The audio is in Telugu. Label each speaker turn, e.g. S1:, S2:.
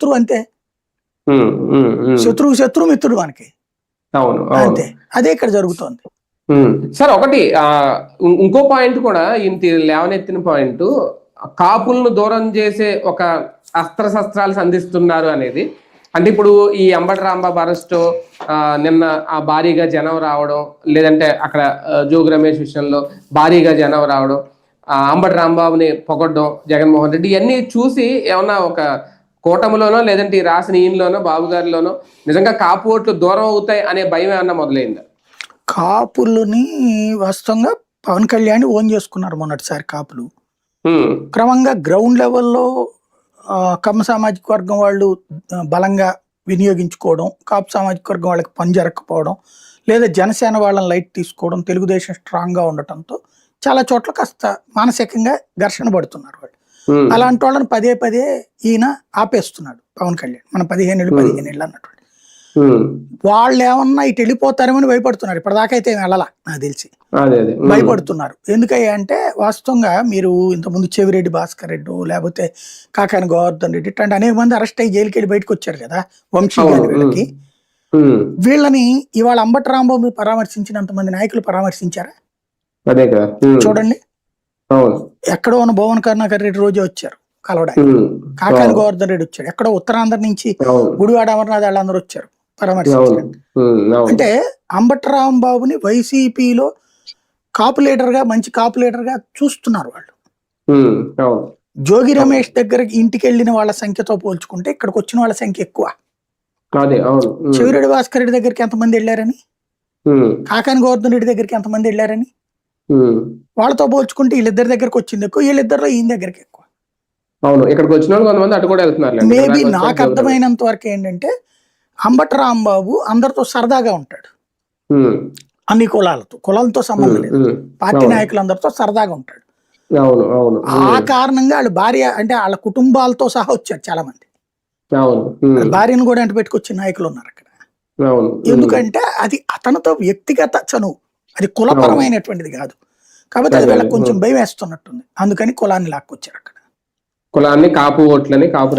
S1: శత్రువు అంతే. శత్రువు మిత్రుడు మనకి అంతే. అదే ఇక్కడ జరుగుతోంది.
S2: సార్ ఒకటి ఇంకో పాయింట్ కూడా ఇంత లేవనెత్తిన పాయింట్, కాపులను దూరం చేసే ఒక అస్త్రశస్త్రాలు సంధిస్తున్నారు అనేది. అంటే ఇప్పుడు ఈ అంబటి రాంబాబు అరెస్టు, నిన్న భారీగా జనం రావడం, లేదంటే అక్కడ జోగి రమేష్ విషయంలో భారీగా జనం రావడం, అంబటి రాంబాబుని పొగడ్డం జగన్మోహన్ రెడ్డి, ఇవన్నీ చూసి ఏమన్నా ఒక కూటమిలోనో లేదంటే ఈ రాసిన ఈయనలోనో బాబు గారిలోనో నిజంగా కాపు ఓట్లు దూరం అవుతాయి అనే భయం ఏమన్నా మొదలైందా?
S1: కాపులని వాస్తవంగా పవన్ కళ్యాణ్ ఓన్ చేసుకున్నారు మొన్నటిసారి కాపులు. క్రమంగా గ్రౌండ్ లెవెల్లో కమ్మ సామాజిక వర్గం వాళ్ళు బలంగా వినియోగించుకోవడం, కాపు సామాజిక వర్గం వాళ్ళకి పని జరగకపోవడం, లేదా జనసేన వాళ్ళని లైట్ తీసుకోవడం, తెలుగుదేశం స్ట్రాంగ్ గా ఉండటంతో చాలా చోట్ల కాస్త మానసికంగా ఘర్షణ పడుతున్నారు వాళ్ళు. అలాంటి వాళ్ళని పదే పదే ఈయన ఆపేస్తున్నాడు పవన్ కళ్యాణ్. మన 15 ఏళ్ళు అన్నటువంటి వాళ్ళు ఏమన్నా ఇటు వెళ్ళిపోతారేమని భయపడుతున్నారు. ఇప్పటిదాకా అయితే వెళ్ళాలా నాకు తెలిసి భయపడుతున్నారు. ఎందుకయ్యా అంటే వాస్తవంగా మీరు ఇంతకుముందు చెవిరెడ్డి భాస్కర్ రెడ్డి లేకపోతే కాకాని గోవర్ధన్ రెడ్డి ఇట్లాంటి అనేక మంది అరెస్ట్ అయ్యి జైలుకి వెళ్ళి బయటకు వచ్చారు కదా వంశీ గారి వీళ్ళకి. వీళ్ళని ఇవాళ అంబటి రాంబాబు పరామర్శించినంత మంది నాయకులు పరామర్శించారా? చూడండి, ఎక్కడో ఉన్న భువన్ కరుణాకర్ రెడ్డి రోజే వచ్చారు కలవడానికి, కాకాని గోవర్ధన్ రెడ్డి వచ్చాడు, ఎక్కడో ఉత్తరాంధ్ర నుంచి గుడివాడ అమర్నాథ్ వాళ్ళందరూ వచ్చారు పరామర్శించడానికి. అంటే అంబటి రాంబాబుని వైసీపీలో కాపు లీడర్ గా, మంచి కాపు లీడర్ గా చూస్తున్నారు వాళ్ళు. జోగి రమేష్ దగ్గరకి ఇంటికి వెళ్ళిన వాళ్ళ సంఖ్యతో పోల్చుకుంటే ఇక్కడికి వచ్చిన వాళ్ళ సంఖ్య ఎక్కువ. చెవిరెడ్డి భాస్కర్ రెడ్డి దగ్గరికి ఎంతమంది వెళ్ళారని, కాకాని గోవర్ధన్ రెడ్డి దగ్గరికి ఎంతమంది వెళ్ళారని వాళ్ళతో పోల్చుకుంటే వీళ్ళిద్దరి దగ్గరకు వచ్చింది ఎక్కువ, వీళ్ళిద్దరిలో ఈయన దగ్గరికి ఎక్కువ. మేబీ నాకు అర్థమైనంత వరకు ఏంటంటే అంబటి రాంబాబు అందరితో సరదాగా ఉంటాడు, అన్ని కులాలతో సంబంధం లేదు, పార్టీ నాయకులందరితో సరదాగా ఉంటాడు. ఆ కారణంగా వాళ్ళ భార్య అంటే వాళ్ళ కుటుంబాలతో సహా వచ్చారు చాలా మంది. భార్యను కూడా అంటే పెట్టుకొచ్చిన నాయకులు ఉన్నారు అక్కడ. ఎందుకంటే అది అతనితో వ్యక్తిగత చనువు, అది కులపరమైనటువంటిది కాదు. కాబట్టి అది వీళ్ళకి కొంచెం భయం వేస్తున్నట్టుంది. అందుకని కులాన్ని లాక్కొచ్చారు అక్కడ.
S2: కులాన్ని, కాపు ఓట్లని, కాపు